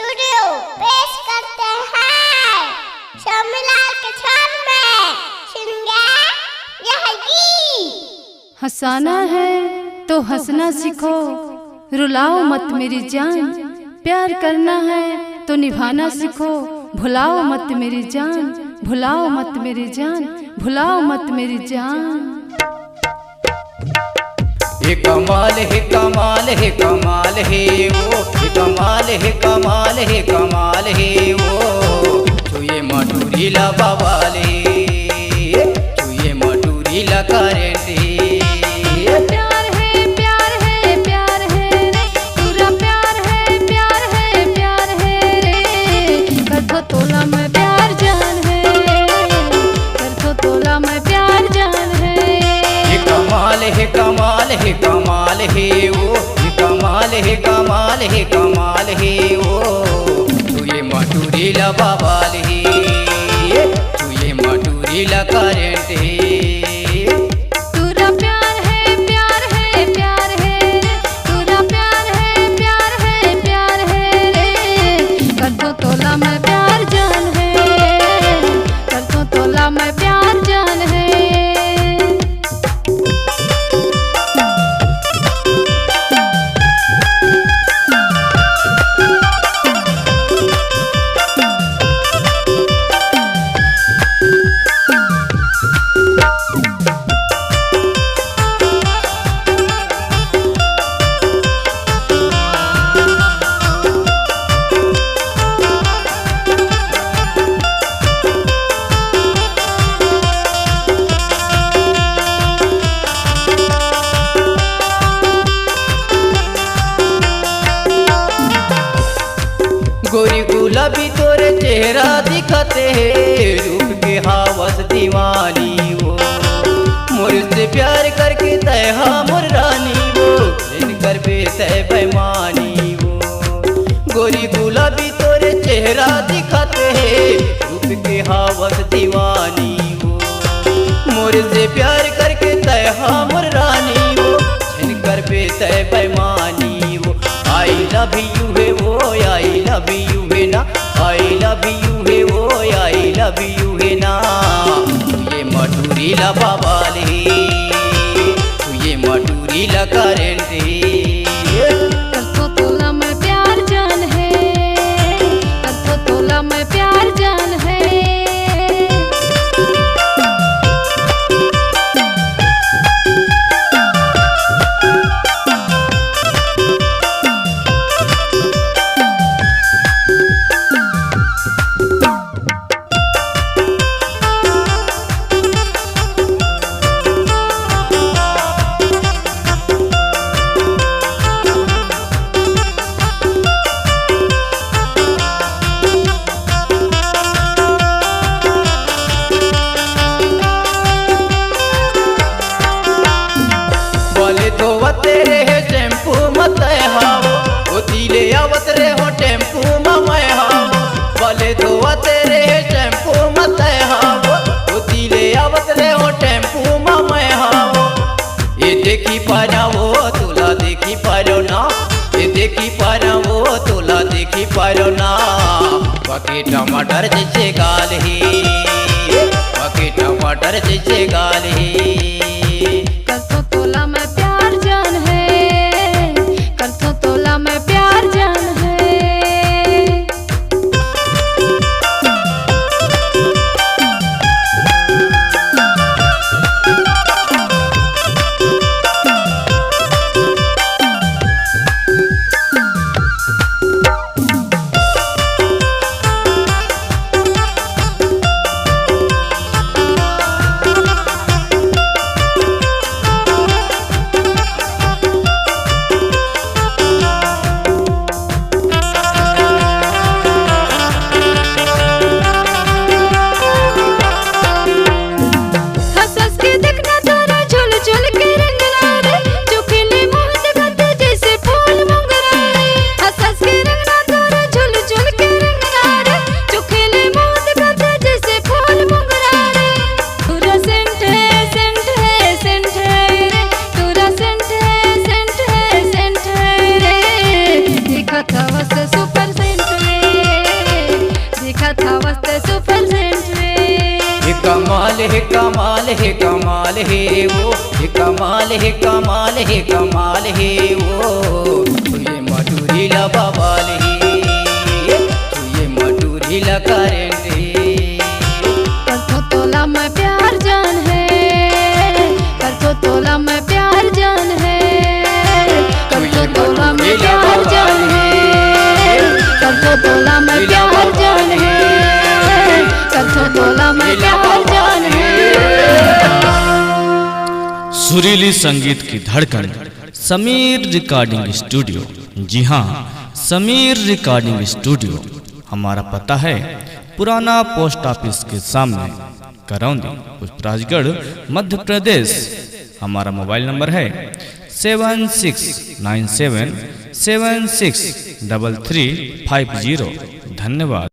Studio पेश करते हैं शर्मिला के स्वर में सिंगर यह गीत। हंसाना है तो हंसना सीखो, रुलाओ मत मेरी जान। प्यार करना है तो निभाना सीखो, भुलाओ मत मेरी जान, भुलाओ मत मेरी जान, भुलाओ मत मेरी जान। हे कमाल है कमाल है कमाल है वो, हे कमाल है कमाल है कमाल है वो। छुए मटूरी ला बवाले, छुए मटूरी ला करेंटे। प्यार है प्यार है प्यार है रे, पूरा प्यार है प्यार है प्यार है रे। कर दो तोला मैं प्यार जान है, कर दो तोला मैं प्यार जान है। हे कमाल है कमाल है कमाल है वो, हे कमाल है कमाल है कमाल है वो। छुए मटूरी ला बवाले, छुए मटूरी ला करेंटे। गोरी गुलाबी तोरे चेहरा दिखते है, रूप के हवस दीवानी वो। मुझसे प्यार करके तय मोर रानी वो, कर पे तय बेमानी वो। गोरी गुलाबी तोरे चेहरा दिखते है, रूप के हवस दीवानी वो। मुझसे प्यार करके तय मोर रानी वो, कर पे तय बेमानी वो। आई लव यू है वो, आई लव यू है ना, आई लव यू है वो, आई लव यू है ना। ये मटूरी ला बवाले, ये मटूरी ला करेंटे। कर दो तोला मैं प्यार जान है, कर दो तोला मैं प्यार जान है। तेरे है टेम्पू मत हाओ, ओ दिले आवत रे हो टेम्पू मैं हाओ। बोले तो तेरे है टेम्पू मत हाओ, ओ दिले आवत रे हो टेम्पू मैं हाओ। ये देखी पाना वो तोला देखी पारो ना, ये देखी पाना वो तोला देखी पारो ना। पके टमाटर जैसे गाल ही, पके टमाटर जैसे गाल ही। कर दो तोला मैं प्यार जान है, कर दो तोला मैं प्यार जान है। सुपर सेंट है कमाल है कमाल है वो, हे कमाल है कमाल है कमाल है वो, ये मटूरीला बवाल है, ये मटूरीला करेंट है। कर तोला मैं प्यार जान है, कर तोला मैं प्यार जान है, कर तोला मैं प्यार जान है, कर तोला मैं प्यार जान है, कर तोला मैं प्यार जान है। सुरीली संगीत की धड़कन समीर रिकॉर्डिंग स्टूडियो। जी हाँ, समीर रिकॉर्डिंग स्टूडियो। हमारा पता है पुराना पोस्ट ऑफिस के सामने, करौंदी, पुष्पराजगढ़, मध्य प्रदेश। हमारा मोबाइल नंबर है 7697763350। धन्यवाद।